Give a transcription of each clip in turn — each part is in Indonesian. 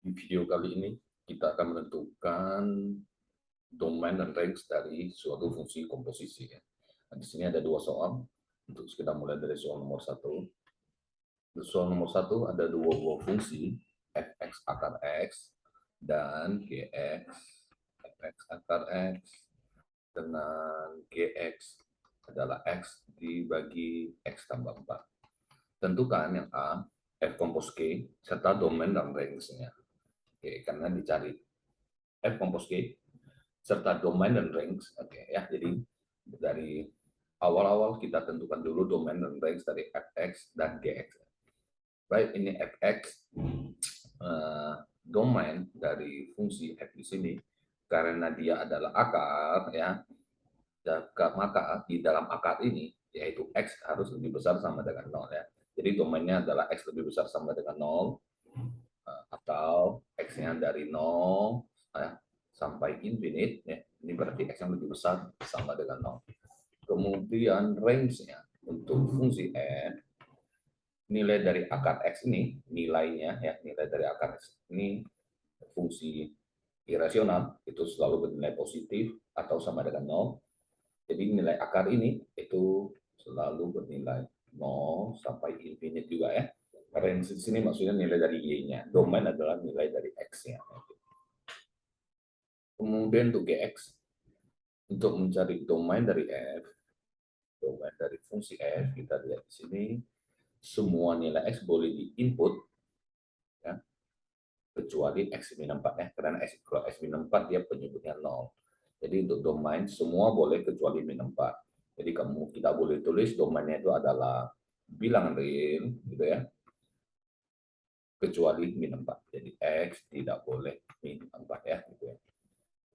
Di video kali ini kita akan menentukan domain dan range dari suatu fungsi komposisi. Nah, di sini ada dua soal. Untuk kita mulai dari soal nomor satu. Soal nomor satu ada dua buah fungsi fx akar x dan gx fx akar x dengan gx adalah x dibagi x tambah 4. Tentukan yang A, f kompos G, serta domain dan range-nya. Oke, karena dicari f kompos G serta domain dan range. Oke ya, jadi dari awal-awal kita tentukan dulu domain dan range dari fx dan gx. Baik, ini fx domain dari fungsi f di sini karena dia adalah akar ya, maka di dalam akar ini yaitu x harus lebih besar sama dengan 0 ya. Jadi domainnya adalah x lebih besar sama dengan 0 atau x-nya dari 0 sampai infinite ya. Ini berarti x yang lebih besar sama dengan 0. Kemudian range-nya untuk fungsi f, nilai dari akar x ini, nilainya ya, nilai dari akar x ini fungsi irasional itu selalu bernilai positif atau sama dengan 0. Jadi nilai akar ini itu selalu bernilai 0 sampai infinite juga ya. Range di sini maksudnya nilai dari y-nya. Domain adalah nilai dari x-nya. Kemudian untuk gx, untuk mencari domain dari f, domain dari fungsi f, kita lihat di sini, semua nilai x boleh di-input, ya, kecuali x min 4 ya, karena kalau x min 4 dia penyebutnya 0. Jadi untuk domain semua boleh kecuali min 4. Jadi kita boleh tulis domainnya itu adalah bilangan real, gitu ya, kecuali min 4. Jadi x tidak boleh min 4 ya, gitu ya.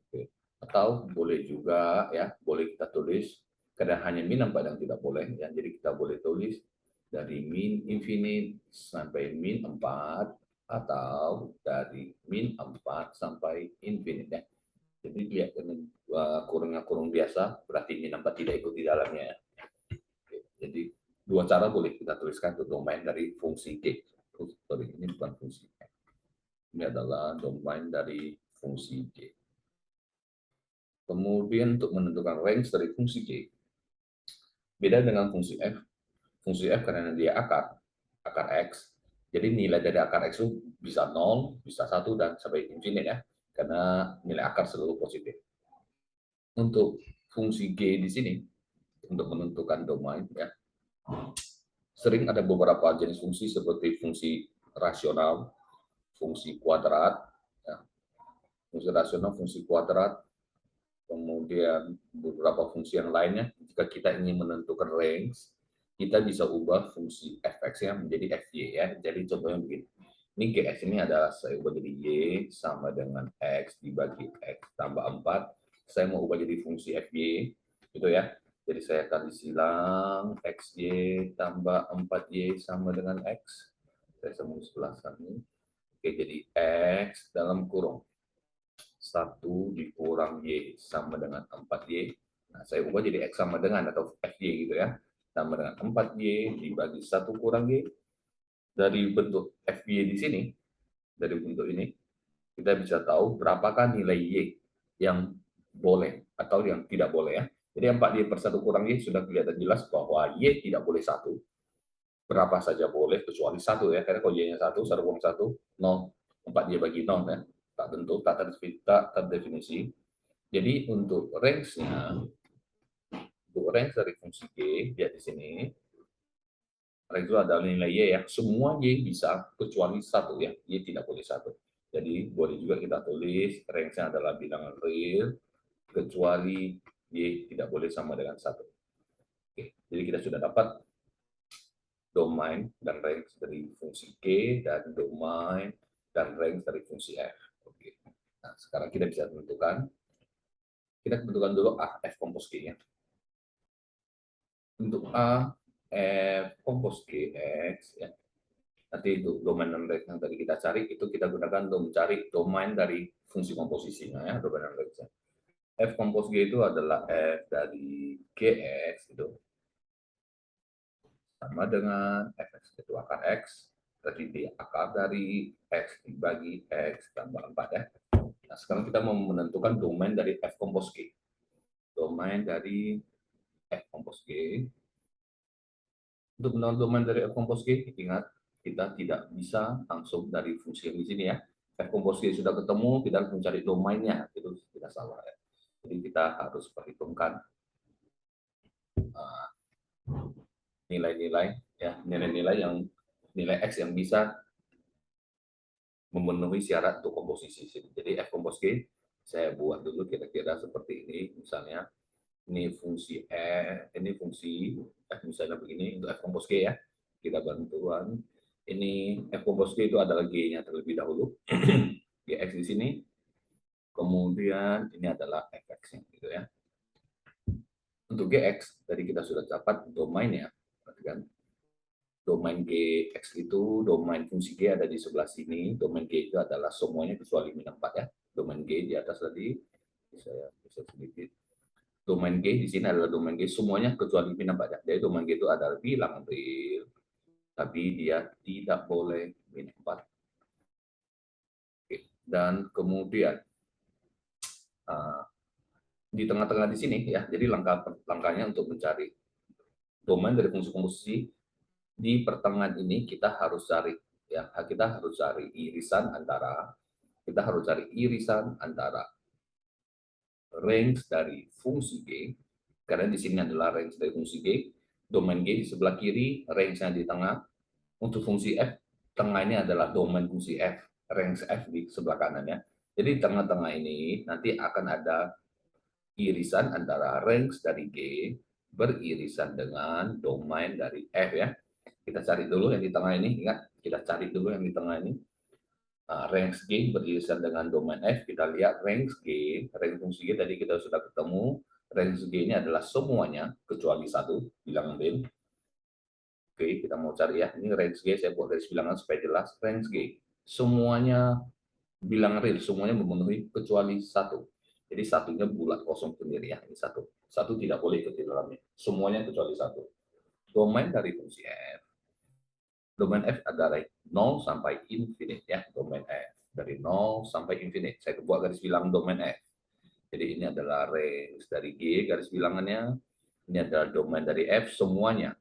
Oke. Atau boleh juga ya, boleh kita tulis karena hanya min 4 yang tidak boleh ya. Jadi kita boleh tulis dari min infinite sampai min 4 atau dari min 4 sampai infinite ya. Jadi lihat ini kurungnya kurung biasa, berarti min 4 tidak ikut di dalamnya ya. Oke. Jadi dua cara boleh kita tuliskan untuk domain dari fungsi G. Sorry, ini bukan fungsi G. Ini adalah domain dari fungsi G. Kemudian untuk menentukan range dari fungsi G, beda dengan fungsi f karena dia akar x, jadi nilai dari akar x itu bisa 0, bisa 1, dan sampai infinite ya, karena nilai akar selalu positif. Untuk fungsi G di sini, untuk menentukan domain ya, sering ada beberapa jenis fungsi seperti fungsi rasional, fungsi kuadrat, ya. Fungsi rasional, fungsi kuadrat, kemudian beberapa fungsi yang lainnya. Jika kita ingin menentukan range, kita bisa ubah fungsi fx-nya menjadi fy ya. Jadi contohnya begini. Ini gx ini adalah saya ubah jadi y sama dengan x dibagi x tambah 4. Saya mau ubah jadi fungsi fy, gitu ya. Jadi saya akan silang xy tambah 4y sama dengan x. Saya sambung sebelah sini. Oke, jadi x dalam kurung 1 dikurang y sama dengan 4y. Nah, saya ubah jadi x sama dengan atau fy gitu ya. Sama dengan 4y dibagi 1 kurang y. Dari bentuk fy di sini, dari bentuk ini, kita bisa tahu berapakah nilai y yang boleh atau yang tidak boleh ya. Jadi 4y per 1 kurang y sudah kelihatan jelas bahwa y tidak boleh 1. Berapa saja boleh kecuali 1 ya. Karena kalau y-nya 1, 1 kurang 1, 0. 4y bagi 0 ya. Tak tentu, tak terdefinisi. Jadi untuk range-nya, untuk range dari fungsi G, lihat di sini, range itu adalah nilai Y ya, semua Y bisa kecuali 1 ya, Y tidak boleh 1. Jadi boleh juga kita tulis range-nya adalah bilangan real, kecuali Y tidak boleh sama dengan 1. Oke, jadi kita sudah dapat domain dan range dari fungsi G dan domain dan range dari fungsi F. Oke. Nah, sekarang kita bisa tentukan. Kita tentukan dulu f kompos G nya. Untuk A, F kompos GX ya. Nanti untuk domain dan range yang tadi kita cari itu kita gunakan untuk mencari domain dari fungsi komposisinya ya, domain dan range. F kompos G itu adalah F dari GX itu sama dengan fx itu akar x Berarti di akar dari X dibagi X tambah 4 ya. Nah, sekarang kita mau menentukan domain dari F kompos G. Domain dari F kompos G. Untuk menentukan domain dari F kompos G, ingat, kita tidak bisa langsung dari fungsi yang di sini ya. F kompos G sudah ketemu, kita harus mencari domainnya. Itu tidak salah ya. Jadi kita harus perhitungkan nilai-nilai ya, nilai-nilai yang nilai X yang bisa memenuhi syarat untuk komposisi sini. Jadi F kompos G saya buat dulu kira-kira seperti ini, misalnya ini fungsi ini fungsi misalnya begini untuk F kompos G ya. Kita bantuan. Ini F kompos G itu adalah G-nya terlebih dahulu. Gx di sini. Kemudian ini adalah fx-nya gitu ya. Untuk Gx tadi kita sudah dapat domainnya. Perhatikan. Domain Gx itu, domain fungsi G ada di sebelah sini. Domain G itu adalah semuanya kecuali min 4 ya. Domain G di atas tadi, saya bisa sedikit. Domain G di sini adalah domain G semuanya kecuali min 4 ya. Jadi domain G itu adalah bilangan real, tapi dia tidak boleh min 4. Oke. Dan kemudian di tengah-tengah di sini ya, jadi langkahnya untuk mencari domain dari fungsi komposisi di pertengahan ini kita harus cari ya, kita harus cari irisan antara range dari fungsi G, karena di sini adalah range dari fungsi G, domain G di sebelah kiri, range-nya di tengah. Untuk fungsi F, tengah ini adalah domain fungsi F, range F di sebelah kanannya. Jadi tengah-tengah ini nanti akan ada irisan antara range dari G beririsan dengan domain dari F ya. Kita cari dulu yang di tengah ini, ingat, kita cari dulu yang di tengah ini. Range G beririsan dengan domain F, kita lihat range G, range fungsi G tadi kita sudah ketemu, range G ini adalah semuanya kecuali satu, bilangan real. Oke, kita mau cari ya, ini range G, saya buat garis bilangan supaya jelas, range G, semuanya bilangan real, semuanya memenuhi kecuali satu. Jadi satunya bulat kosong sendiri ya, ini satu. Satu tidak boleh ikut di dalamnya, semuanya kecuali satu. Domain dari fungsi F, domain F adalah 0 sampai infinite ya, domain F dari 0 sampai infinite. Saya buat garis bilang domain F. Jadi ini adalah range dari G garis bilangannya. Ini adalah domain dari F semuanya.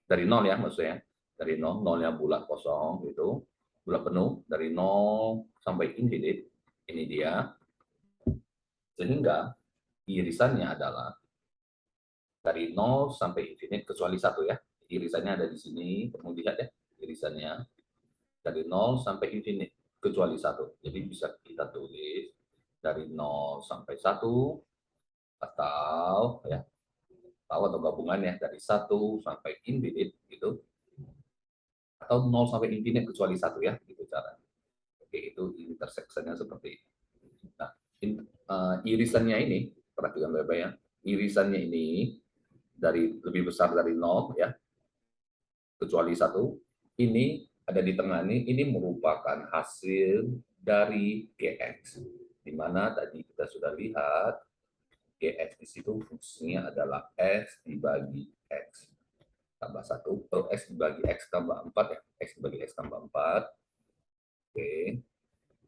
Dari 0 ya maksudnya. Dari 0, 0-nya bulat kosong gitu. Bulat penuh dari 0 sampai infinite. Ini dia. Sehingga irisannya adalah dari 0 sampai infinite kecuali satu ya. Irisannya ada di sini, kamu lihat ya. Irisannya dari 0 sampai infinite kecuali satu. Jadi bisa kita tulis dari 0 sampai 1 atau ya atau gabungannya dari 1 sampai infinite gitu, atau 0 sampai infinite kecuali satu ya, gitu cara. Oke, itu interseksinya seperti ini. Nah, irisannya ini perhatikan Bapak ya. Irisannya ini dari lebih besar dari 0 ya, kecuali satu. Ini ada di tengah ini merupakan hasil dari Gx, di mana tadi kita sudah lihat Gx di situ fungsinya adalah X dibagi X tambah 1, atau X dibagi X tambah 4 ya, X dibagi X tambah 4. Oke,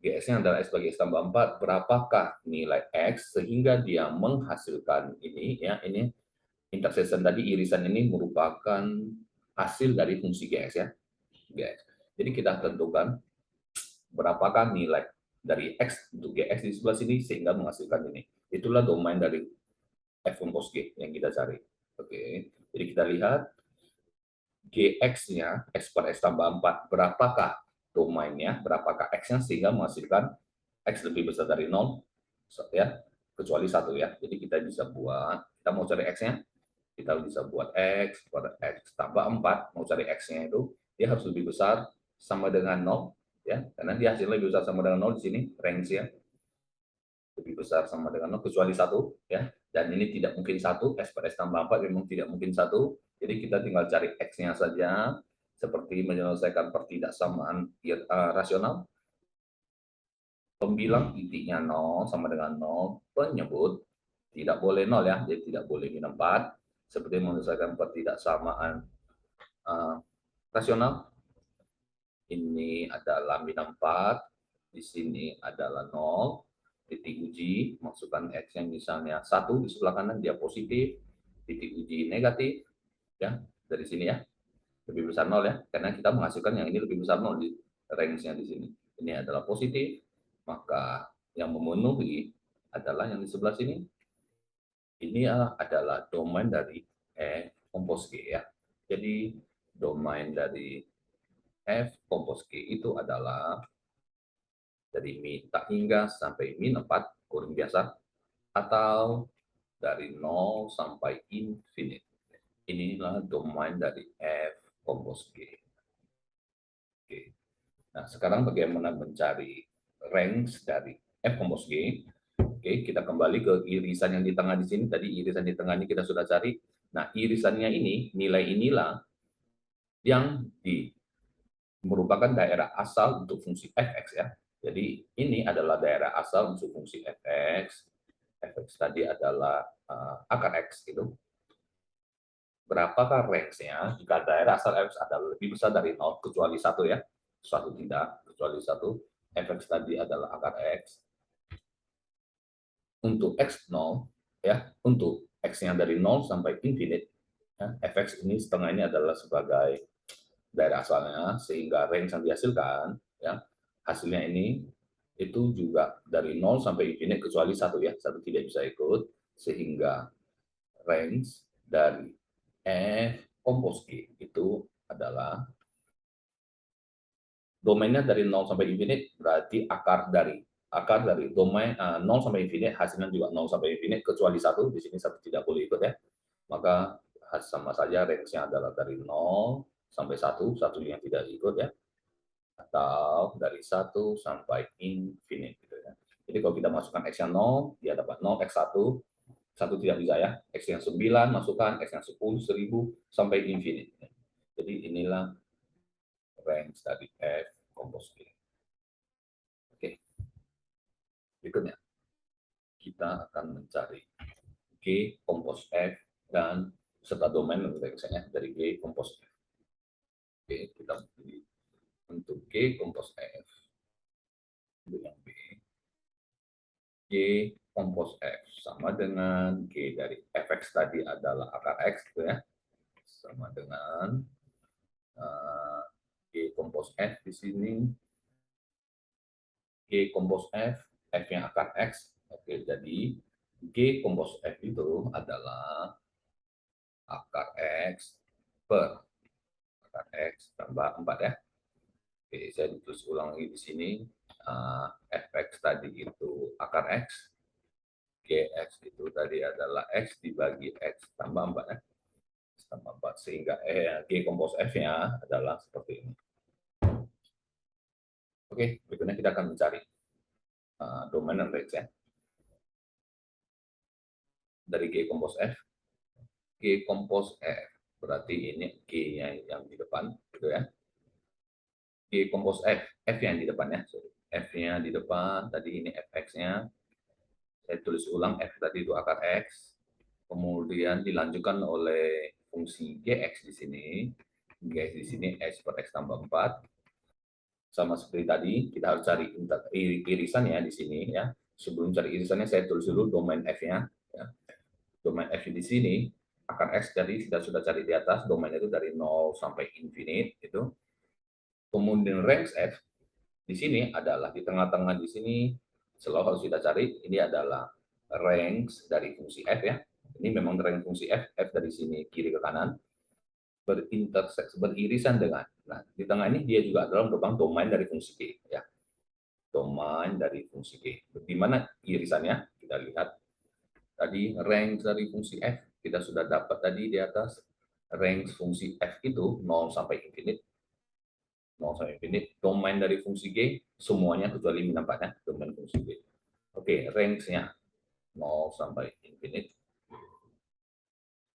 Gx-nya adalah X bagi X tambah 4, berapakah nilai X sehingga dia menghasilkan ini ya, ini intersection tadi, irisan ini merupakan hasil dari fungsi Gx ya, Gx. Jadi kita tentukan berapakah nilai dari X untuk Gx di sebelah sini sehingga menghasilkan ini. Itulah domain dari F kompos G yang kita cari. Oke, jadi kita lihat Gx-nya, X per X tambah 4, berapakah domainnya, berapakah X-nya sehingga menghasilkan X lebih besar dari 0, ya, kecuali 1 ya. Jadi kita bisa buat, kita mau cari X-nya, kita bisa buat X per X tambah 4, mau cari X-nya itu, dia harus lebih besar sama dengan 0, ya, karena dia hasilnya lebih besar sama dengan 0 di sini, range-nya lebih besar sama dengan 0, kecuali 1, ya, dan ini tidak mungkin 1, X per X tambah 4 memang tidak mungkin 1, jadi kita tinggal cari X-nya saja, seperti menyelesaikan pertidaksamaan rasional. Pembilang titiknya 0 sama dengan 0, penyebut tidak boleh 0 ya, jadi tidak boleh min 4, seperti menyelesaikan pertidaksamaan rasional. ini adalah min 4, di sini adalah 0, titik uji, masukkan X yang misalnya 1 di sebelah kanan, dia positif, titik uji negatif, ya, dari sini ya, lebih besar 0 ya, karena kita menghasilkan yang ini lebih besar 0 di range-nya di sini. Ini adalah positif, maka yang memenuhi adalah yang di sebelah sini. Ini adalah domain dari kompos G ya. Jadi domain dari F kompos G itu adalah dari min tak hingga sampai min 4 kurang biasa, atau dari 0 sampai infinite. Inilah domain dari F kompos G. Oke. Nah, sekarang bagaimana mencari range dari F kompos G? Oke, kita kembali ke irisan yang di tengah di sini. Tadi irisan di tengah ini kita sudah cari. Nah, irisannya ini, nilai inilah yang merupakan daerah asal untuk fungsi fx ya. Jadi ini adalah daerah asal untuk fungsi fx. Fx tadi adalah akar x gitu. Berapakah range-nya jika daerah asal fx adalah lebih besar dari 0 kecuali 1 ya. Suatu tidak, kecuali 1. Fx tadi adalah akar x. Untuk x0 ya, untuk x-nya dari 0 sampai infinite ya, fx ini setengah ini adalah sebagai daerah asalnya, sehingga range yang dihasilkan ya, hasilnya ini itu juga dari 0 sampai infinite kecuali 1 ya, 1 tidak bisa ikut, sehingga range dari F kompos G itu adalah domainnya dari 0 sampai infinite, berarti akar dari domain 0 sampai infinite, hasilnya juga 0 sampai infinite kecuali 1, di sini 1 tidak boleh ikut ya. Maka sama saja range-nya adalah dari 0 sampai 1, satu yang tidak ikut ya, atau dari 1 sampai infinite gitu ya. Jadi kalau kita masukkan x yang 0, dia dapat 0, x1, 1 tidak bisa ya, x yang 9 masukkan, x yang 10, 1000 sampai infinite. Jadi inilah range dari F kompos G. Oke, berikutnya kita akan mencari G kompos F dan serta domain range-nya dari G kompos F. Oke, kita pilih untuk G kompos F, untuk yang B, G kompos F sama dengan G dari fx tadi adalah akar X gitu ya, sama dengan G kompos F di sini, G kompos F, F yang akar X. Oke, jadi G kompos F itu adalah akar X per akar X tambah 4 ya. Oke, saya tulis ulang lagi di sini. Fx tadi itu akar X, Gx itu tadi adalah X dibagi X tambah 4 ya. Tambah 4, sehingga G kompos F-nya adalah seperti ini. Oke, berikutnya kita akan mencari domain dan range ya. Dari G kompos F, G kompos F, berarti ini G-nya yang di depan, gitu ya. G kompos F, F yang di depan ya. F-nya di depan, tadi ini Fx-nya. Saya tulis ulang, F tadi itu akar X, kemudian dilanjutkan oleh fungsi Gx di sini. Gx di sini X per X tambah 4. Sama seperti tadi, kita harus cari irisannya di sini ya. Sebelum cari irisannya, saya tulis dulu domain F-nya. Ya. Domain F di sini, akar X jadi kita sudah cari di atas, domain itu dari 0 sampai infinite itu. Kemudian range F di sini adalah di tengah-tengah di sini, selalu harus kita cari, ini adalah range dari fungsi F ya. Ini memang range fungsi F, F dari sini kiri ke kanan, berinterseksi, beririsan dengan, nah di tengah ini dia juga adalah merupakan domain dari fungsi G ya. Domain dari fungsi G. Di mana irisannya? Kita lihat tadi range dari fungsi F, kita sudah dapat tadi di atas, range fungsi F itu 0 sampai infinite. 0 sampai infinite, domain dari fungsi G, semuanya kecuali min 4 ya, domain fungsi G. Oke, range-nya 0 sampai infinite.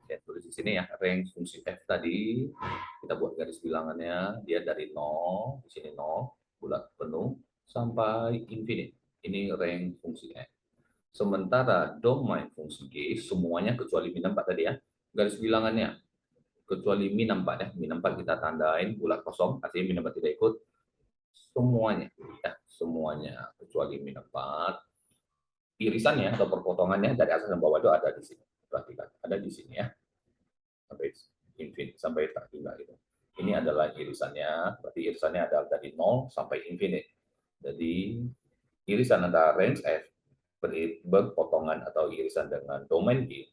Saya tulis di sini ya, range fungsi F tadi, kita buat garis bilangannya, dia dari 0, di sini 0, bulat penuh, sampai infinite. Ini range fungsi F. Sementara domain fungsi G, semuanya kecuali min 4 tadi ya, garis bilangannya, kecuali min 4 ya, min 4 kita tandain bulat kosong, artinya min 4 tidak ikut, semuanya, ya, semuanya kecuali min 4, irisannya atau perpotongannya dari atas dan bawah itu ada di sini. Perhatikan, ada di sini ya, sampai infinite, sampai tak hingga itu. Ini adalah irisannya, berarti irisannya adalah dari 0 sampai infinite. Jadi irisan antara range F berpotongan atau irisan dengan domain G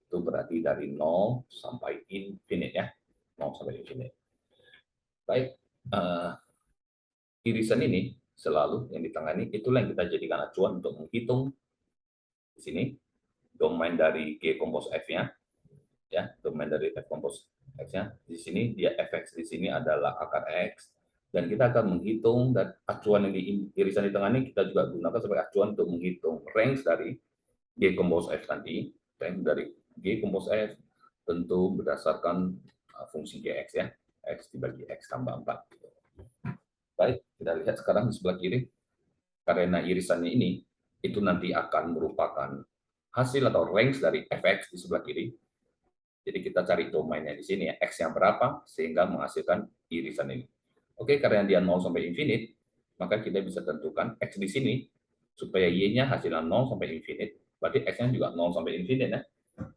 itu berarti dari 0 sampai infinite ya, 0 sampai infinite. Baik, irisan ini selalu yang ditangani itulah yang kita jadikan acuan untuk menghitung di sini domain dari G kompos F-nya, ya, domain dari F kompos X-nya. Di sini dia fx di sini adalah akar X, dan kita akan menghitung dan acuan yang di irisan di tengah ini kita juga gunakan sebagai acuan untuk menghitung range dari G kompos F nanti. Range dari G kompos F tentu berdasarkan fungsi Gx ya, X dibagi X tambah 4. Baik, kita lihat sekarang di sebelah kiri. Karena irisannya ini, itu nanti akan merupakan hasil atau range dari fx di sebelah kiri. Jadi kita cari domainnya di sini ya, x yang berapa, sehingga menghasilkan irisan ini. Oke, karena dia 0 sampai infinite, maka kita bisa tentukan x di sini, supaya y-nya hasilnya 0 sampai infinite, berarti x-nya juga 0 sampai infinite ya.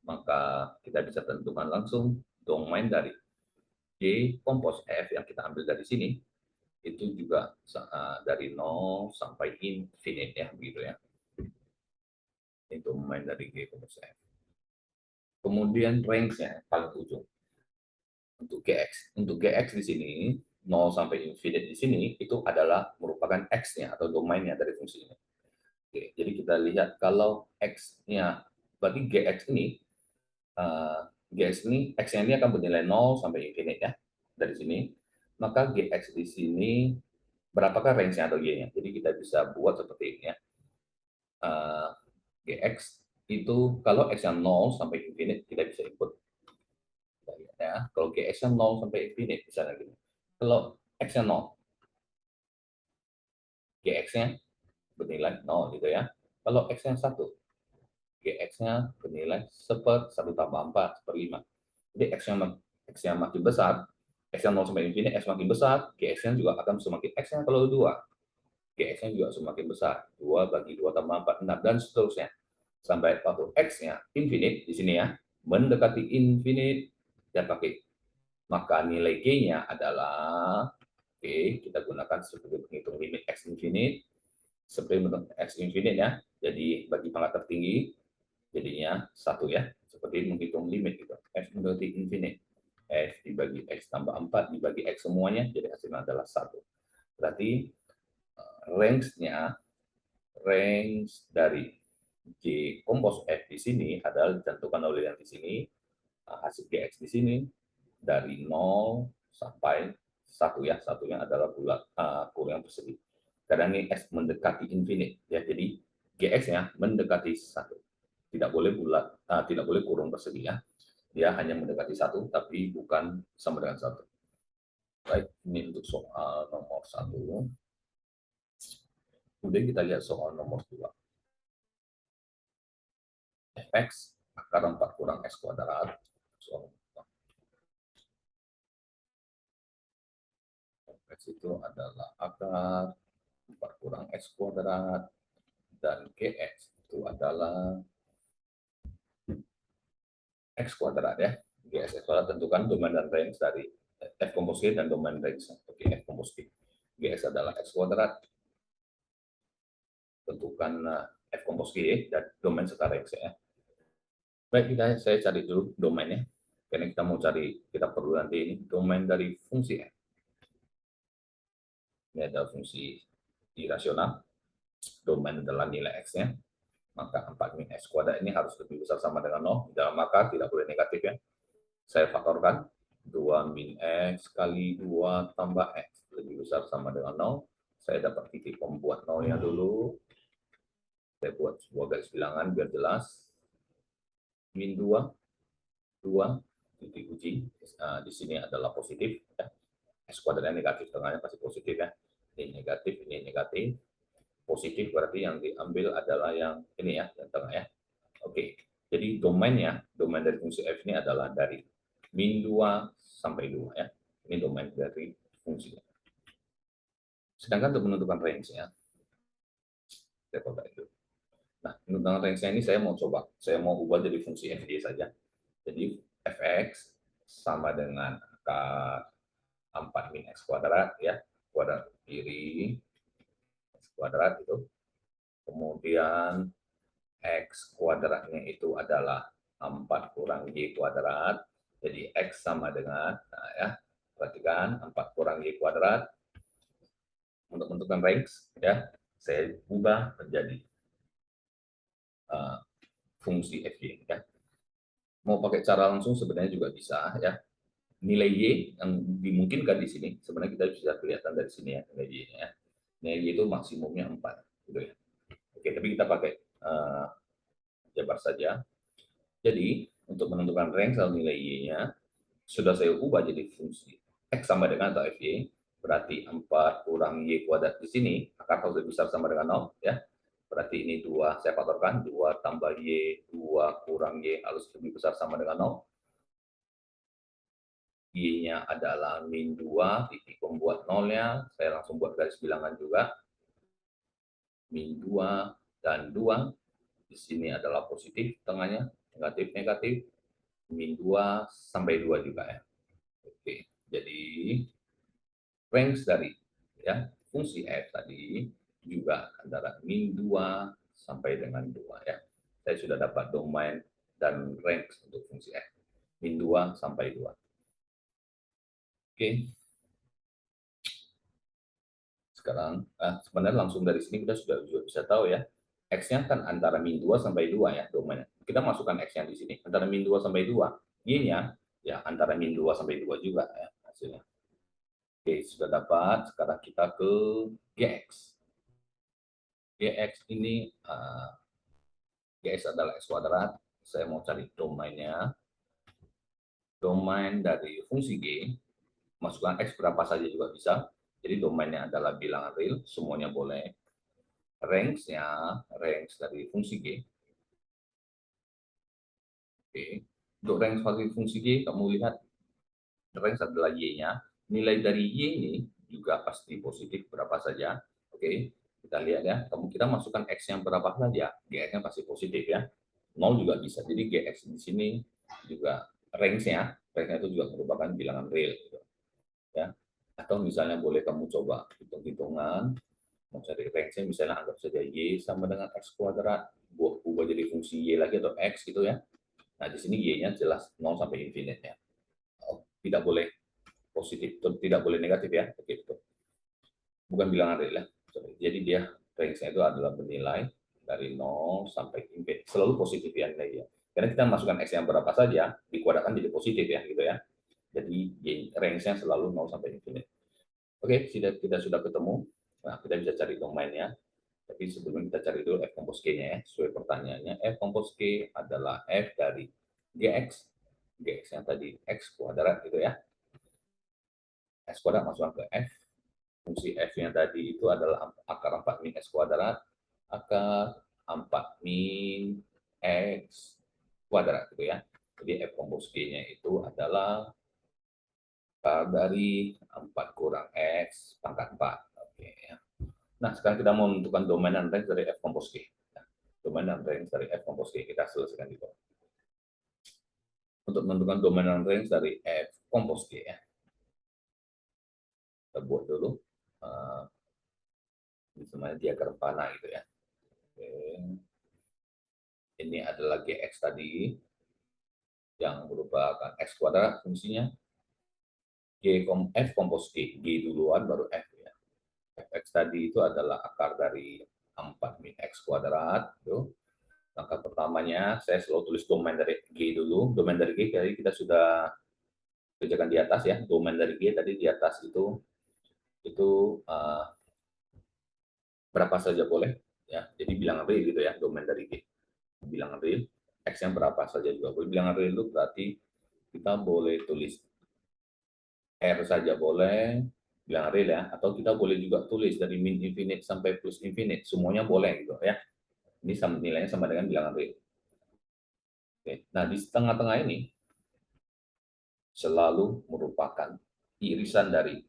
Maka kita bisa tentukan langsung domain dari G kompos F yang kita ambil dari sini, itu juga dari 0 sampai infinite ya, begitu ya. Itu domain dari G kompos F. Kemudian range-nya paling ujung. Untuk Gx di sini 0 sampai infinite di sini itu adalah merupakan x-nya atau domainnya dari fungsi ini. Oke, jadi kita lihat kalau x-nya berarti Gx ini x-nya ini akan bernilai 0 sampai infinite ya dari sini. Maka Gx di sini berapakah range-nya atau y-nya? Jadi kita bisa buat seperti ini ya. Gx itu kalau x-nya 0 sampai infinite kita bisa input ya. Kalau Gx-nya 0 sampai infinite misalnya gini. Kalau x-nya 0, Gx-nya bernilai 0 gitu ya. Kalau x-nya 1, Gx-nya bernilai 1 tambah 4, 1/5. Jadi x-nya makin besar, x-nya 0 sampai infinite, x makin besar, Gx-nya juga akan semakin, x-nya kalau 2, Gx-nya juga semakin besar. 2 bagi 2 tambah 4, 6, dan seterusnya. Sampai waktu x-nya infinite di sini ya, mendekati infinite, dan pakai. Maka nilai G-nya adalah, oke, kita gunakan sebagai penghitung limit x infinite, seperti x infinite ya, jadi bagi pangkat tertinggi, jadinya 1 ya, seperti menghitung limit gitu, f mendekati infinite, f dibagi x tambah 4 dibagi x semuanya, jadi hasilnya adalah 1. Berarti range dari G kompos F di sini adalah ditentukan oleh yang di sini, hasil Gx di sini, dari 0 sampai 1 ya, satunya adalah bulat kurung yang persegi. Karena ini S mendekati infinite ya, jadi Gx-nya mendekati 1. Tidak boleh bulat, tidak boleh kurung persegi ya. Dia hanya mendekati 1 tapi bukan sama dengan 1. Baik, ini untuk soal nomor 1. Kemudian kita lihat soal nomor 2. Fx akar 4 kurang x kuadrat. Soal Fx itu adalah akar 4 kurang x kuadrat, dan Gx itu adalah x kuadrat ya. Gx kuadrat tentukan domain dan range dari f kompos G dan domain range bagi f kompos G. Gx adalah x kuadrat, tentukan f kompos G dan domain serta range ya. Baik, saya cari dulu domainnya. Karena kita mau cari, kita perlu nanti ini domain dari fungsi f. Ini adalah fungsi irasional, domain adalah nilai x-nya, maka 4 min x kuadrat ini harus lebih besar sama dengan 0, dalam maka tidak boleh negatif ya. Saya faktorkan, 2 min x kali 2 tambah x lebih besar sama dengan 0. Saya dapat titik pembuat 0-nya dulu. Saya buat sebuah garis bilangan biar jelas. Min 2, 2, titik uji. Di sini adalah positif. Ya. X kuadratnya negatif, tengahnya pasti positif ya. Ini negatif, ini negatif. Positif berarti yang diambil adalah yang ini ya, yang tengah ya. Oke, jadi domainnya, domain dari fungsi f ini adalah dari min 2 sampai 2 ya. Ini domain dari fungsinya. Sedangkan untuk menentukan range-nya, saya coba itu. Nah, menentukan range-nya ini saya mau ubah jadi fungsi fj saja. Jadi fx sama dengan akar 4 min x kuadrat ya, kuadrat kiri x kuadrat itu. Kemudian x kuadratnya itu adalah 4 kurang y kuadrat. Jadi x sama dengan, nah ya, perhatikan 4 kurang y kuadrat. Untuk menentukan range ya, saya ubah menjadi fungsi fj ya. Mau pakai cara langsung sebenarnya juga bisa ya. Nilai y yang dimungkinkan di sini sebenarnya kita bisa kelihatan dari sini ya, nilai y-nya ya. Nilai y itu maksimumnya 4 gitu ya. Oke, tapi kita pakai jabar saja. Jadi untuk menentukan range atau nilai y-nya sudah saya ubah jadi fungsi x sama dengan atau fy, berarti 4 kurang y kuadrat di sini akar kalau lebih besar sama dengan 0 ya. Berarti ini 2 saya faktorkan, 2 tambah y, 2 kurang y harus lebih besar sama dengan 0. Y-nya adalah min 2, titik pembuat nolnya, saya langsung buat garis bilangan juga. Min 2 dan 2, di sini adalah positif tengahnya, negatif-negatif, min 2 sampai 2 juga ya. Oke, jadi range dari ya fungsi f tadi juga antara min 2 sampai dengan 2 ya. Saya sudah dapat domain dan range untuk fungsi f. Min 2 sampai 2. Oke. Sekarang sebenarnya langsung dari sini kita sudah bisa tahu ya. X-nya kan antara min 2 sampai 2 ya domainnya. Kita masukkan X-nya di sini. Antara min 2 sampai 2. Y-nya ya antara min 2 sampai 2 juga ya hasilnya. Oke, sudah dapat. Sekarang kita ke GX. GX ini GX adalah X kuadrat. Saya mau cari domainnya. Domain dari fungsi G, masukkan X berapa saja juga bisa. Jadi domainnya adalah bilangan real, semuanya boleh. Range-nya, range dari fungsi G. Oke. Untuk range dari fungsi G, kamu lihat range adalah Y-nya. Nilai dari Y ini juga pasti positif berapa saja. Oke, kita lihat ya. Kita masukkan X yang berapa saja, GX-nya pasti positif ya. 0 juga bisa. Jadi GX di sini juga range-nya itu juga merupakan bilangan real. Gitu. Ya. Atau misalnya boleh kamu coba hitung-hitungan, mau cari range-nya misalnya anggap saja Y sama dengan X kuadrat, ubah jadi fungsi Y lagi atau X gitu ya. Nah, di sini Y-nya jelas 0 sampai infinite ya. Tidak boleh positif, tidak boleh negatif ya. Begitu. Bukan bilangan real ya. Jadi dia range-nya itu adalah bernilai dari 0 sampai infinite. Selalu positif ya nilainya. Karena kita masukkan X yang berapa saja, dikuadratkan jadi positif ya gitu ya. Jadi range-nya selalu 0 sampai infinite. Oke, kita sudah ketemu. Nah, kita bisa cari domainnya. Tapi sebelum kita cari dulu F kompos K-nya ya, sesuai pertanyaannya. F kompos K adalah F dari GX. GX-nya tadi X kuadrat gitu ya. X kuadrat masukkan ke F. Fungsi F-nya tadi itu adalah akar 4 min X kuadrat. Akar 4 min X kuadrat gitu ya. Jadi F kompos K-nya itu adalah akar dari 4 kurang X pangkat 4. Oke ya. Nah, sekarang kita mau menentukan domain dan range dari F kompos K. Nah, domain dan range dari F kompos K kita selesaikan itu. Untuk menentukan domain dan range dari F kompos K ya. Kita buat dulu ini semuanya diagram panah gitu ya. Oke. Ini adalah GX tadi yang merupakan X kuadrat fungsinya. F kompos G, G duluan baru F ya. Fx tadi itu adalah akar dari 4 min X kuadrat. Gitu. Langkah pertamanya, saya selalu tulis domain dari G dulu. Domain dari G tadi kita sudah kerjakan di atas ya. Domain dari G tadi di atas itu berapa saja boleh. Ya, jadi bilangan real gitu ya, domain dari G. Bilangan real, X yang berapa saja juga boleh. Bilangan real itu berarti kita boleh tulis R saja boleh, bilangan real ya. Atau kita boleh juga tulis dari min infinite sampai plus infinite. Semuanya boleh gitu ya. Ini nilainya sama dengan bilangan real. Oke. Nah, di tengah-tengah ini selalu merupakan irisan dari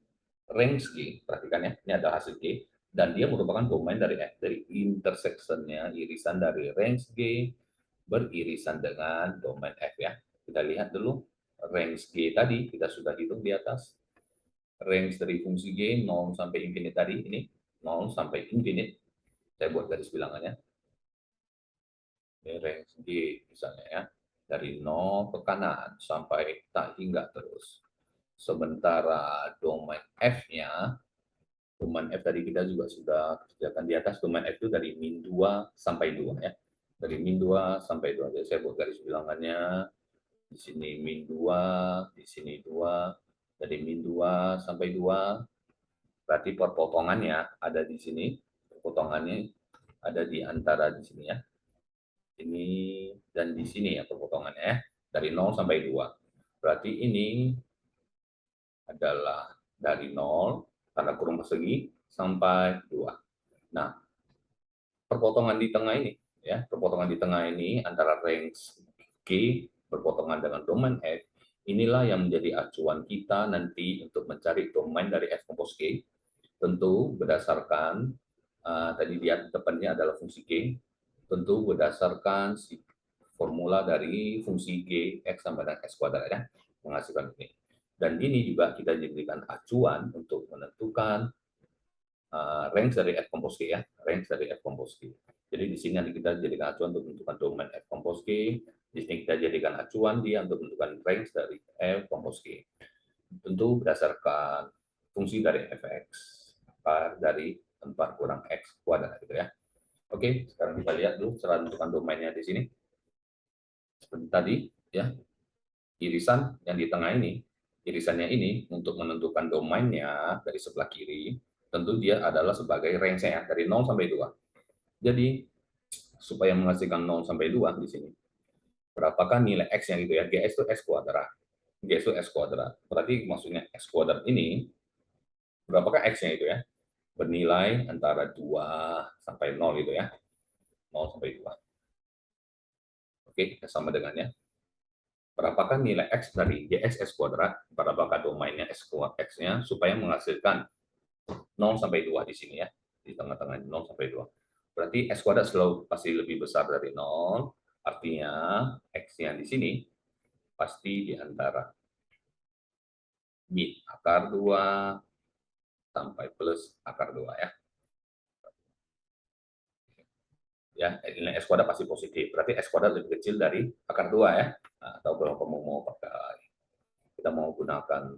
range G, perhatikan ya, ini ada hasil G, dan dia merupakan domain dari F, dari intersection-nya, irisan dari range G beririsan dengan domain F ya. Kita lihat dulu range G tadi, kita sudah hitung di atas. Range dari fungsi G 0 sampai infinite tadi, ini 0 sampai infinite. Saya buat garis bilangannya. Ini range G misalnya ya. Dari 0 ke kanan sampai tak hingga terus. Sementara domain F-nya, domain F tadi kita juga sudah kerjakan di atas, domain F itu dari min 2 sampai 2 ya. Dari min 2 sampai 2. Jadi saya buat garis bilangannya, di sini min 2, di sini 2, dari min 2 sampai 2, berarti perpotongannya ada di sini, perpotongannya ada di antara di sini ya. Ini dan di sini ya perpotongannya ya, dari 0 sampai 2. Berarti ini adalah dari 0 tanda kurung persegi sampai 2. Nah, perpotongan di tengah ini ya, perpotongan di tengah ini antara range G berpotongan dengan domain F, inilah yang menjadi acuan kita nanti untuk mencari domain dari F kompos G. Tentu berdasarkan tadi di depannya adalah fungsi G, tentu berdasarkan formula dari fungsi G X sama dengan X kuadrat ya, menghasilkan ini. Dan ini juga kita jadikan acuan untuk menentukan range dari F kompos G ya, range dari F kompos G. Jadi di sini nanti kita jadikan acuan untuk menentukan domain F kompos G, di sini kita jadikan acuan dia untuk menentukan range dari F kompos G. Tentu berdasarkan fungsi dari fx, akar dari 4 kurang x kuadrat gitu ya. Oke, sekarang kita lihat dulu cara menentukan domainnya di sini. Seperti tadi ya, irisan yang di tengah ini, irisannya ini untuk menentukan domainnya dari sebelah kiri, tentu dia adalah sebagai range-nya dari 0 sampai 2. Jadi, supaya menghasilkan 0 sampai 2 di sini, berapakah nilai x-nya gitu ya, gs itu x kuadrat. Gs itu x kuadrat. Berarti maksudnya x kuadrat ini, berapakah x-nya itu ya? Bernilai antara 2 sampai 0 gitu ya. 0 sampai 2. Oke, sama dengannya. Berapakah nilai x dari gs x kuadrat? Berapakah domainnya x-nya supaya menghasilkan 0 sampai 2 di sini ya. Di tengah-tengah 0 sampai 2. Berarti x kuadrat selalu pasti lebih besar dari 0. Artinya x-nya di sini pasti di antara min akar 2 sampai plus akar 2 ya. Ya, nilai x kuadrat pasti positif. Berarti x kuadrat lebih kecil dari akar 2 ya. Nah, atau kalau kamu mau pakai, kita mau gunakan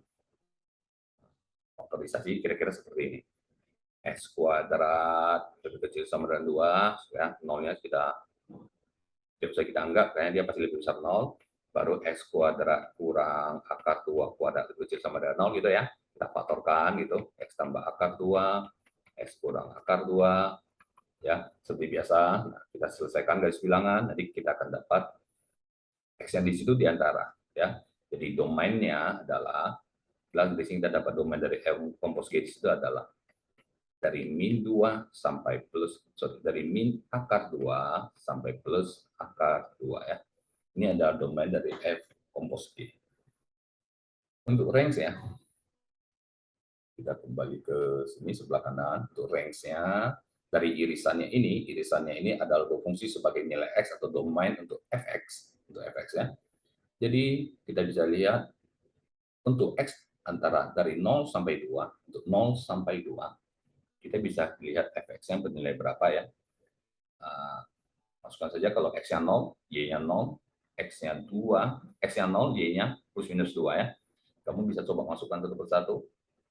faktorisasi kira-kira seperti ini. X kuadrat lebih kecil sama dengan 2, ya, nolnya kita bisa kita anggap kayaknya dia pasti lebih besar 0, baru x kuadrat kurang akar 2 kuadrat lebih kecil sama dengan 0 gitu ya. Kita faktorkan gitu, x tambah akar 2, x kurang akar 2, ya, seperti biasa. Nah, kita selesaikan garis bilangan, nanti kita akan dapat x yang di situ di antara, ya. Jadi domainnya adalah, di sini kita dapat domain dari F kompos G di situ adalah dari min 2 sampai plus, dari min akar 2 sampai plus akar 2 ya. Ini adalah domain dari F kompos G. Untuk range ya, kita kembali ke sini sebelah kanan. Untuk range-nya, dari irisannya ini adalah berfungsi sebagai nilai X atau domain untuk fx, ya. Jadi kita bisa lihat untuk X antara dari 0 sampai 2, untuk 0 sampai 2, kita bisa lihat fx-nya bernilai berapa ya. Masukkan saja kalau x-nya 0, y-nya 0, x-nya 2, x-nya 0, y-nya plus minus 2 ya. Kamu bisa coba masukkan satu persatu,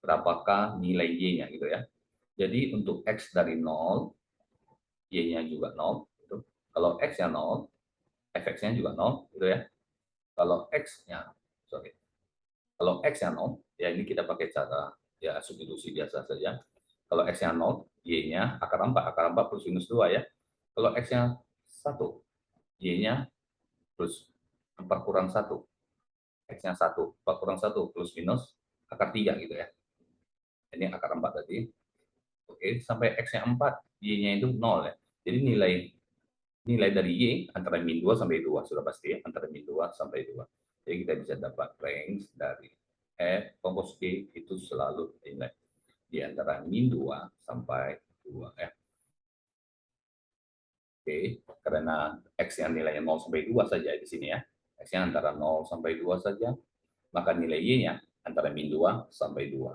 berapakah nilai y-nya gitu ya. Jadi untuk x dari 0, y-nya juga 0. Gitu. Kalau x-nya 0, fx-nya juga 0 gitu ya. Kalau x-nya, kalau x-nya 0, ya ini kita pakai cara ya substitusi biasa saja. Kalau x-nya 0, y-nya akar 4, akar 4 plus minus 2 ya. Kalau x-nya 1, y-nya plus 4 kurang 1. X-nya 1, 4 kurang 1 plus minus akar 3 gitu ya. Ini akar 4 tadi. Oke, sampai X-nya 4, Y-nya itu 0 ya. Jadi nilai dari Y antara min 2 sampai 2, sudah pasti ya, antara min 2 sampai 2. Jadi kita bisa dapat range dari F kompos G itu selalu nilai di antara min 2 sampai 2F. Oke, karena X yang nilainya 0 sampai 2 saja di sini ya. X-nya antara 0 sampai 2 saja, maka nilai Y-nya antara min 2 sampai 2.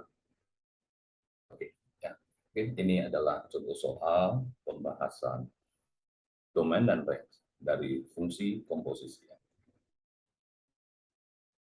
Oke, ya. Oke, ini adalah contoh soal pembahasan domain dan range dari fungsi komposisi.